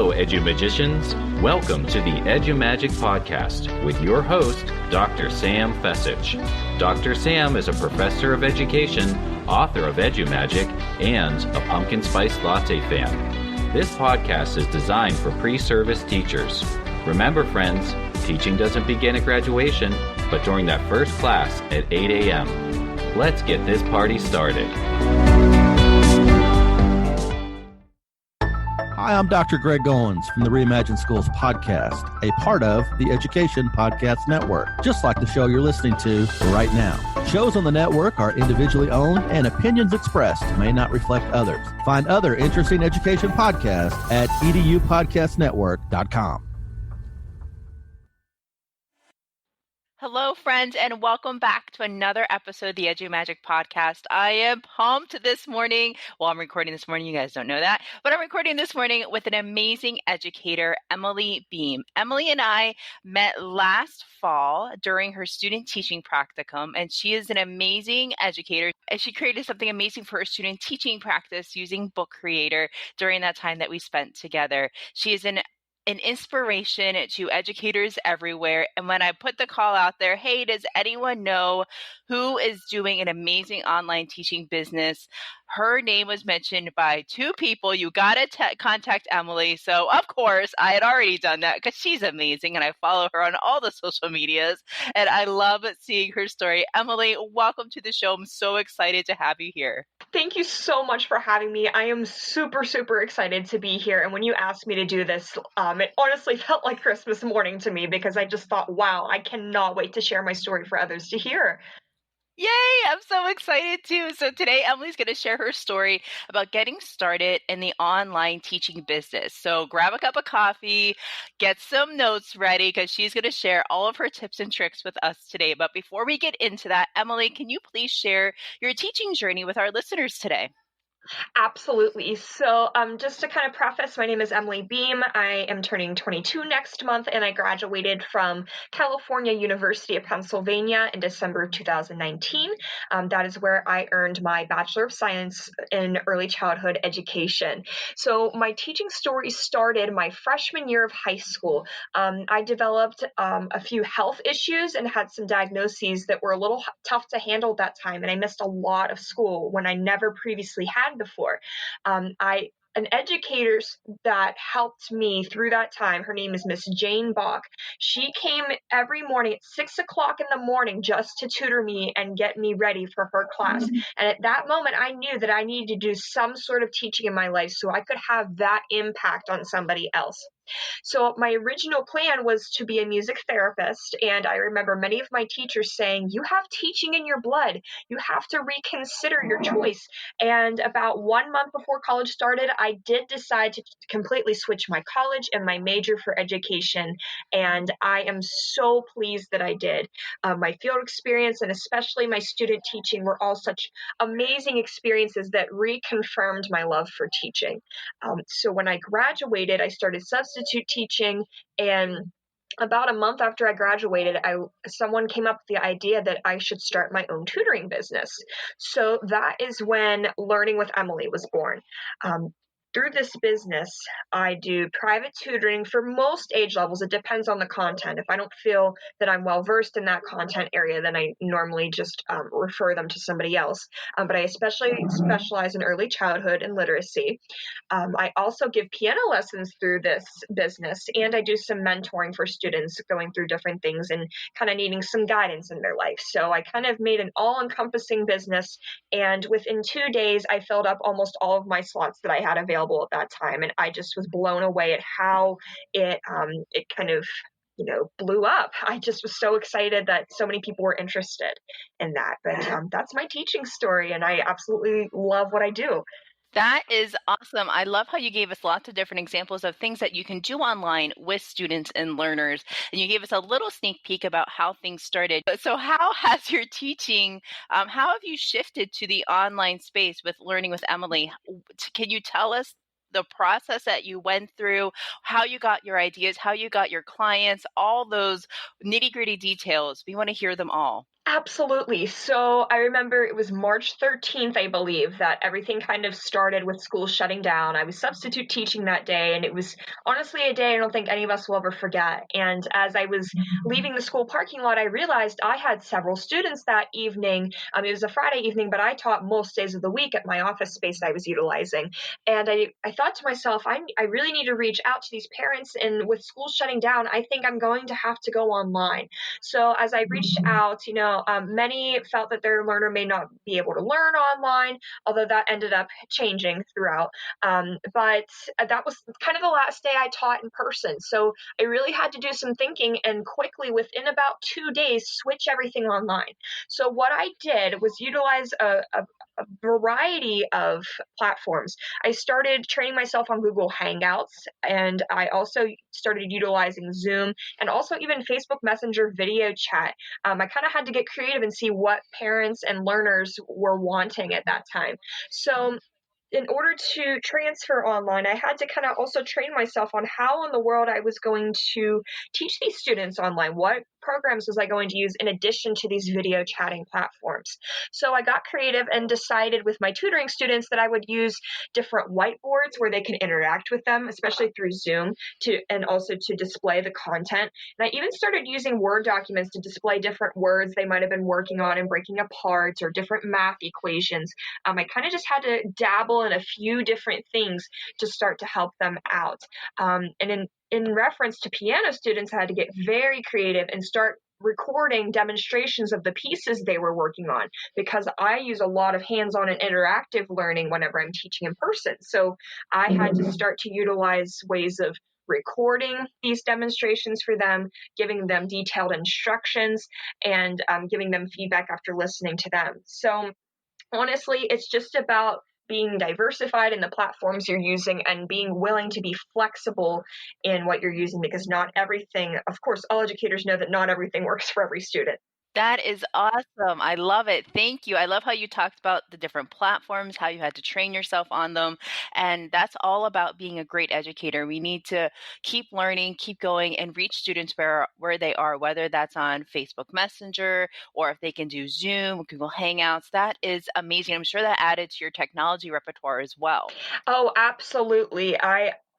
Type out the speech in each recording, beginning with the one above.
Hello, EduMagicians. Welcome to the EduMagic Podcast with your host, Dr. Sam Fesich. Dr. Sam is a professor of education, author of EduMagic, and a pumpkin spice latte fan. This podcast is designed for pre-service teachers. Remember, friends, teaching doesn't begin at graduation, but during that first class at 8 a.m. Let's get this party started. Hi, I'm Dr. Greg Owens from the Reimagine Schools podcast, a part of the Education Podcast Network, just like the show you're listening to right now. Shows on the network are individually owned and opinions expressed may not reflect others. Find other interesting education podcasts at edupodcastnetwork.com. Hello, friends, and welcome back to another episode of the EduMagic Podcast. I am pumped this morning. Well, I'm recording this morning. You guys don't know that. But I'm recording this morning with an amazing educator, Emily Behm. Emily and I met last fall during her student teaching practicum, and she is an amazing educator. And she created something amazing for her student teaching practice using Book Creator during that time that we spent together. She is an inspiration to educators everywhere. And when I put the call out there, hey, does anyone know who is doing an amazing online teaching business? Her name was mentioned by two people. You got to contact Emily. So, of course, I had already done that because she's amazing and I follow her on all the social medias. And I love seeing her story. Emily, welcome to the show. I'm so excited to have you here. Thank you so much for having me. I am super, super excited to be here. And when you asked me to do this, it honestly felt like Christmas morning to me because I just thought, wow, I cannot wait to share my story for others to hear. Yay! I'm so excited too. So today, Emily's going to share her story about getting started in the online teaching business. So grab a cup of coffee, get some notes ready because she's going to share all of her tips and tricks with us today. But before we get into that, Emily, can you please share your teaching journey with our listeners today? Absolutely. So just to kind of preface, my name is Emily Behm. I am turning 22 next month, and I graduated from California University of Pennsylvania in December 2019. That is where I earned my Bachelor of Science in Early Childhood Education. So my teaching story started my freshman year of high school. I developed a few health issues and had some diagnoses that were a little tough to handle at that time, and I missed a lot of school when I never previously had before. An educator that helped me through that time, her name is Miss Jane Bach. She came every morning at 6 o'clock in the morning just to tutor me and get me ready for her class. And at that moment, I knew that I needed to do some sort of teaching in my life so I could have that impact on somebody else. So my original plan was to be a music therapist, and I remember many of my teachers saying, you have teaching in your blood. You have to reconsider your choice. And about 1 month before college started, I did decide to completely switch my college and my major for education, and I am so pleased that I did. My field experience and especially my student teaching were all such amazing experiences that reconfirmed my love for teaching. So when I graduated, I started substitute teaching, and about a month after I graduated, someone came up with the idea that I should start my own tutoring business. So that is when Learning with Emily was born. Through this business, I do private tutoring for most age levels. It depends on the content. If I don't feel that I'm well versed in that content area, then I normally just refer them to somebody else. But I especially specialize in early childhood and literacy. I also give piano lessons through this business, and I do some mentoring for students going through different things and kind of needing some guidance in their life. So I kind of made an all-encompassing business, and within 2 days, I filled up almost all of my slots that I had available at that time, and I just was blown away at how it kind of blew up. I just was so excited that so many people were interested in that. But that's my teaching story, and I absolutely love what I do. That is awesome. I love how you gave us lots of different examples of things that you can do online with students and learners. And you gave us a little sneak peek about how things started. So how has your teaching, how have you shifted to the online space with Learning with Emily? Can you tell us the process that you went through, how you got your ideas, how you got your clients, all those nitty-gritty details? We want to hear them all. Absolutely. So I remember it was March 13th, I believe, that everything kind of started with school shutting down. I was substitute teaching that day, and it was honestly a day I don't think any of us will ever forget. And as I was leaving the school parking lot, I realized I had several students that evening. It was a Friday evening, but I taught most days of the week at my office space I was utilizing. And I thought to myself, I really need to reach out to these parents. And with school shutting down, I think I'm going to have to go online. So as I reached out, many felt that their learner may not be able to learn online, although that ended up changing throughout. But that was kind of the last day I taught in person. So I really had to do some thinking and quickly, within about 2 days, switch everything online. So what I did was utilize a variety of platforms. I started training myself on Google Hangouts, and I also started utilizing Zoom and also even Facebook Messenger video chat. I kind of had to get creative and see what parents and learners were wanting at that time. So in order to transfer online, I had to kind of also train myself on how in the world I was going to teach these students online. What programs was I going to use in addition to these video chatting platforms? So I got creative and decided with my tutoring students that I would use different whiteboards where they can interact with them, especially through Zoom, and also to display the content. And I even started using Word documents to display different words they might have been working on and breaking apart, or different math equations. I kind of just had to dabble in a few different things to start to help them out. And in reference to piano students, I had to get very creative and start recording demonstrations of the pieces they were working on, because I use a lot of hands-on and interactive learning whenever I'm teaching in person. So I had to start to utilize ways of recording these demonstrations for them, giving them detailed instructions, and giving them feedback after listening to them. So honestly, it's just about being diversified in the platforms you're using and being willing to be flexible in what you're using, because not everything, of course, all educators know that not everything works for every student. That is awesome. I love it. Thank you. I love how you talked about the different platforms, how you had to train yourself on them. And that's all about being a great educator. We need to keep learning, keep going, and reach students where they are, whether that's on Facebook Messenger or if they can do Zoom, Google Hangouts. That is amazing. I'm sure that added to your technology repertoire as well. Oh, absolutely.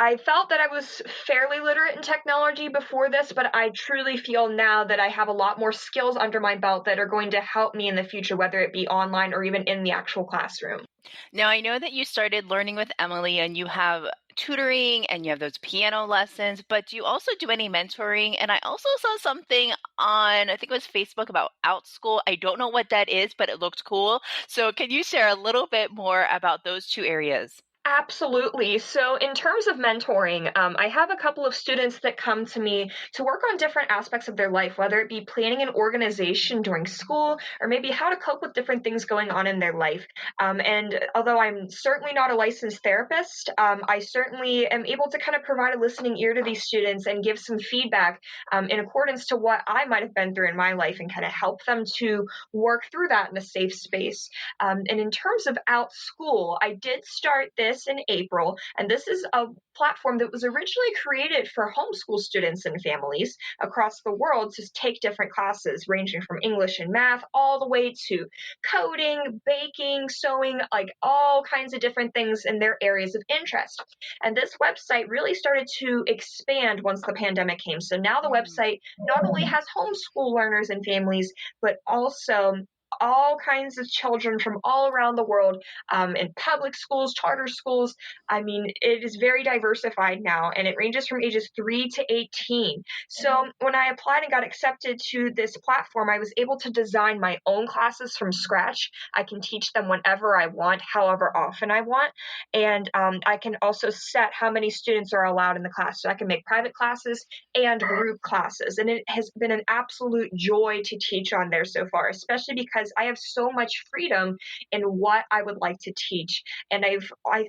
I felt that I was fairly literate in technology before this, but I truly feel now that I have a lot more skills under my belt that are going to help me in the future, whether it be online or even in the actual classroom. Now, I know that you started learning with Emily and you have tutoring and you have those piano lessons, but do you also do any mentoring? And I also saw something on, I think it was Facebook, about OutSchool. I don't know what that is, but it looked cool. So, can you share a little bit more about those two areas? Absolutely. So, in terms of mentoring, I have a couple of students that come to me to work on different aspects of their life, whether it be planning an organization during school or maybe how to cope with different things going on in their life. And although I'm certainly not a licensed therapist, I certainly am able to kind of provide a listening ear to these students and give some feedback in accordance to what I might have been through in my life, and kind of help them to work through that in a safe space. And in terms of OutSchool, I did start this in April, and this is a platform that was originally created for homeschool students and families across the world to take different classes, ranging from English and math all the way to coding, baking, sewing, like all kinds of different things in their areas of interest. And this website really started to expand once the pandemic came. So now the website not only has homeschool learners and families, but also all kinds of children from all around the world, in public schools, charter schools. I mean, it is very diversified now, and it ranges from ages 3 to 18. So when I applied and got accepted to this platform, I was able to design my own classes from scratch. I can teach them whenever I want, however often I want. And I can also set how many students are allowed in the class. So I can make private classes and group classes. And it has been an absolute joy to teach on there so far, especially because I have so much freedom in what I would like to teach. And I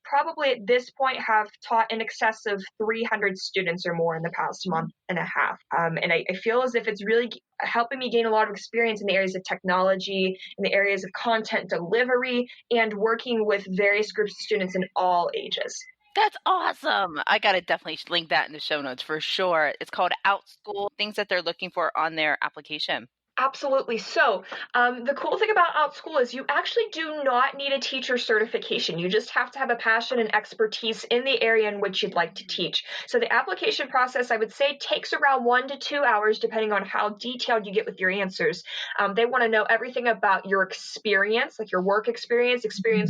probably at this point have taught in excess of 300 students or more in the past month and a half. And I feel as if it's really helping me gain a lot of experience in the areas of technology, in the areas of content delivery, and working with various groups of students in all ages. That's awesome. I got to definitely link that in the show notes for sure. It's called OutSchool, things that they're looking for on their application. Absolutely. So, the cool thing about OutSchool is you actually do not need a teacher certification. You just have to have a passion and expertise in the area in which you'd like to teach. So, the application process, I would say, takes around 1 to 2 hours, depending on how detailed you get with your answers. They want to know everything about your experience, like your work experience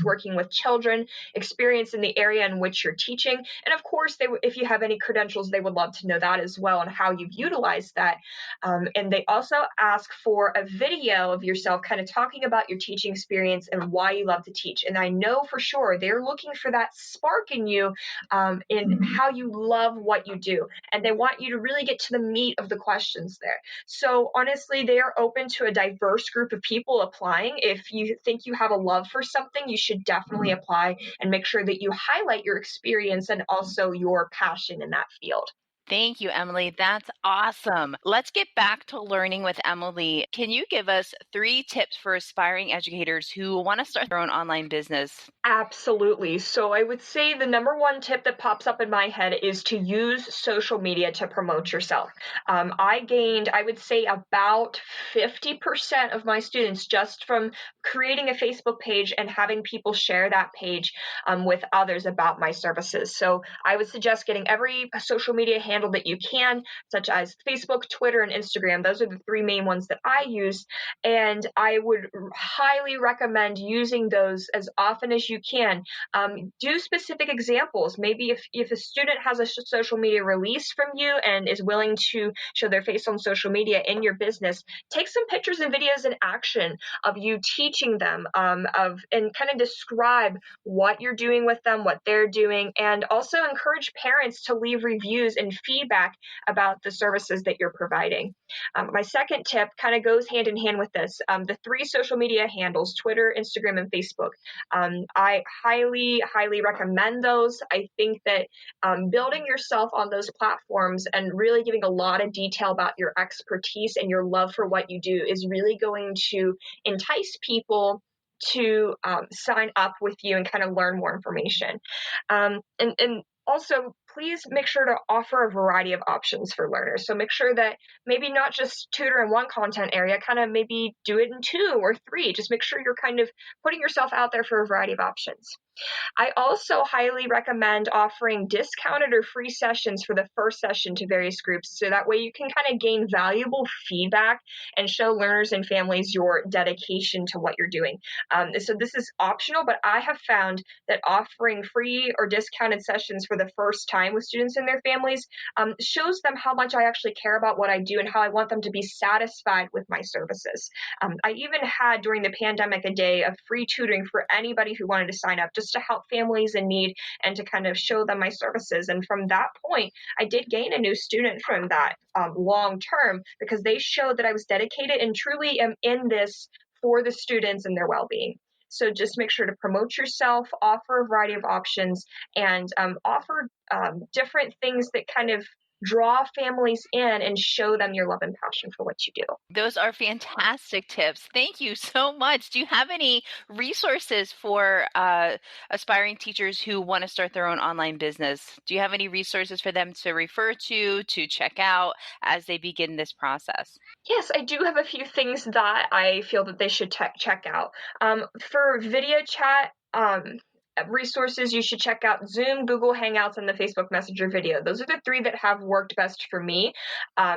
working with children, experience in the area in which you're teaching. And of course, if you have any credentials, they would love to know that as well and how you've utilized that. And they also ask for a video of yourself kind of talking about your teaching experience and why you love to teach. And I know for sure they're looking for that spark in you, in how you love what you do. And they want you to really get to the meat of the questions there. So honestly, they are open to a diverse group of people applying. If you think you have a love for something, you should definitely apply and make sure that you highlight your experience and also your passion in that field. Thank you, Emily. That's awesome. Let's get back to learning with Emily. Can you give us 3 tips for aspiring educators who want to start their own online business? Absolutely. So I would say the number one tip that pops up in my head is to use social media to promote yourself. I gained, I would say, about 50% of my students just from creating a Facebook page and having people share that page with others about my services. So I would suggest getting every social media handle that you can, such as Facebook, Twitter, and Instagram. Those are the 3 main ones that I use. And I would highly recommend using those as often as you can. Do specific examples. Maybe if a student has a social media release from you and is willing to show their face on social media in your business, take some pictures and videos in action of you teaching them, and kind of describe what you're doing with them, what they're doing, and also encourage parents to leave reviews and feedback about the services that you're providing. My second tip kind of goes hand in hand with this. The 3 social media handles, Twitter, Instagram, and Facebook. I highly recommend those. I think that building yourself on those platforms and really giving a lot of detail about your expertise and your love for what you do is really going to entice people to sign up with you and kind of learn more information. And also, please make sure to offer a variety of options for learners. So make sure that maybe not just tutor in one content area, kind of maybe do it in 2 or 3. Just make sure you're kind of putting yourself out there for a variety of options. I also highly recommend offering discounted or free sessions for the first session to various groups. So that way you can kind of gain valuable feedback and show learners and families your dedication to what you're doing. So this is optional, but I have found that offering free or discounted sessions for the first time with students and their families shows them how much I actually care about what I do and how I want them to be satisfied with my services. I even had during the pandemic a day of free tutoring for anybody who wanted to sign up, just to help families in need and to kind of show them my services. And from that point, I did gain a new student from that long term because they showed that I was dedicated and truly am in this for the students and their well-being. So just make sure to promote yourself, offer a variety of options, and offer different things that kind of draw families in and show them your love and passion for what you do. Those are fantastic tips. Thank you so much. Do you have any resources for aspiring teachers who want to start their own online business? Do you have any resources for them to refer to check out as they begin this process? Yes, I do have a few things that I feel that they should check out. For video chat, resources, you should check out Zoom, Google Hangouts, and the Facebook Messenger video. Those are the 3 that have worked best for me.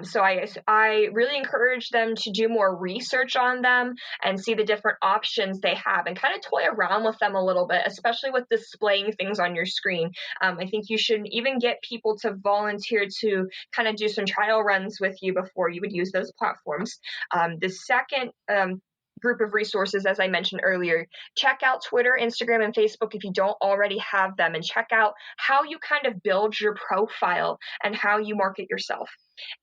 So I really encourage them to do more research on them and see the different options they have and kind of toy around with them a little bit, especially with displaying things on your screen. I think you should even get people to volunteer to kind of do some trial runs with you before you would use those platforms. The second group of resources, as I mentioned earlier, check out Twitter, Instagram, and Facebook if you don't already have them, and check out how you kind of build your profile and how you market yourself.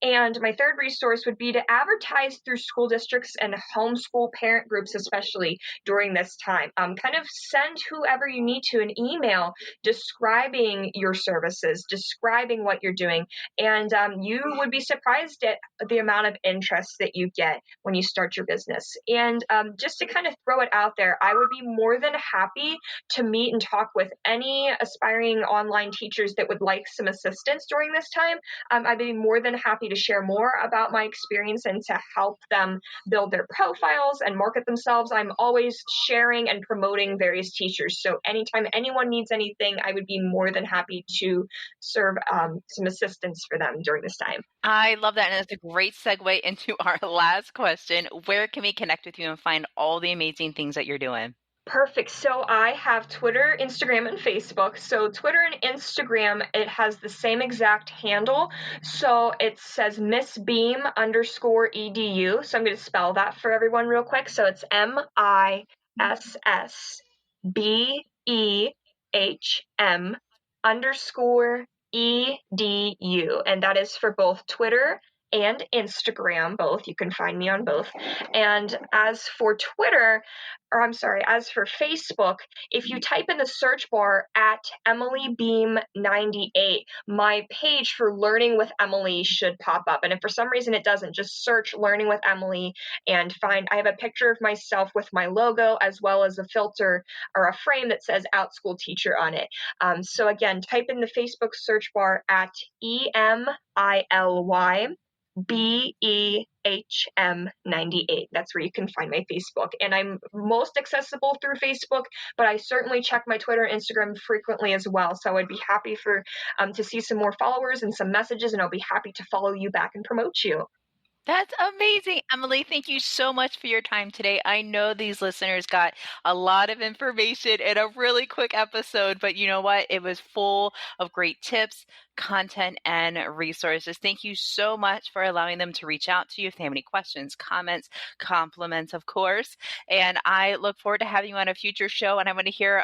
And my third resource would be to advertise through school districts and homeschool parent groups, especially during this time. Kind of send whoever you need to an email describing your services, describing what you're doing. And you would be surprised at the amount of interest that you get when you start your business. And just to kind of throw it out there, I would be more than happy to meet and talk with any aspiring online teachers that would like some assistance during this time. I'd be more than happy to share more about my experience and to help them build their profiles and market themselves. I'm always sharing and promoting various teachers. So anytime anyone needs anything, I would be more than happy to serve some assistance for them during this time. I love that. And it's a great segue into our last question. Where can we connect with you and find all the amazing things that you're doing? Perfect. So I have Twitter, Instagram, and Facebook. So Twitter and Instagram, it has the same exact handle. So it says Miss Behm _edu. So I'm going to spell that for everyone real quick. So it's MISSBEHM _EDU. And that is for both Twitter and Instagram, both. You can find me on both. And as for Facebook, if you type in the search bar at Emily Behm 98, my page for Learning with Emily should pop up. And if for some reason it doesn't, just search Learning with Emily and I have a picture of myself with my logo as well as a filter or a frame that says Outschool Teacher on it. So again, type in the Facebook search bar at EMILY BEHM 98. That's where you can find my Facebook. And I'm most accessible through Facebook, but I certainly check my Twitter and Instagram frequently as well. So I'd be happy to see some more followers and some messages, and I'll be happy to follow you back and promote you. That's amazing. Emily, thank you so much for your time today. I know these listeners got a lot of information in a really quick episode, but you know what? It was full of great tips, content, and resources. Thank you so much for allowing them to reach out to you if they have any questions, comments, compliments, of course. And I look forward to having you on a future show, and I'm going to hear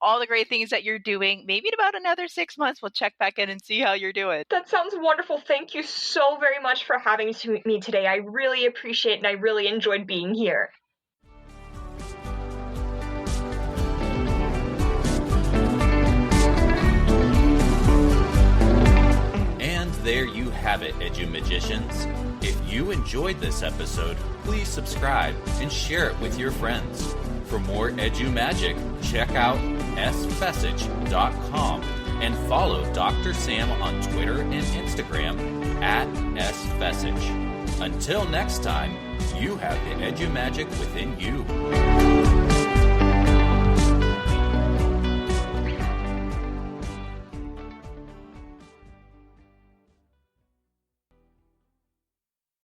all the great things that you're doing. Maybe in about another 6 months, we'll check back in and see how you're doing. That sounds wonderful. Thank you so very much for having me today. I really appreciate it, and I really enjoyed being here. And there you have it, Edu-Magicians. If you enjoyed this episode, please subscribe and share it with your friends. For more Edu-Magic, check out sfessage.com and follow Dr. Sam on Twitter and Instagram at sfessage. Until next time, you have the Edu-Magic within you.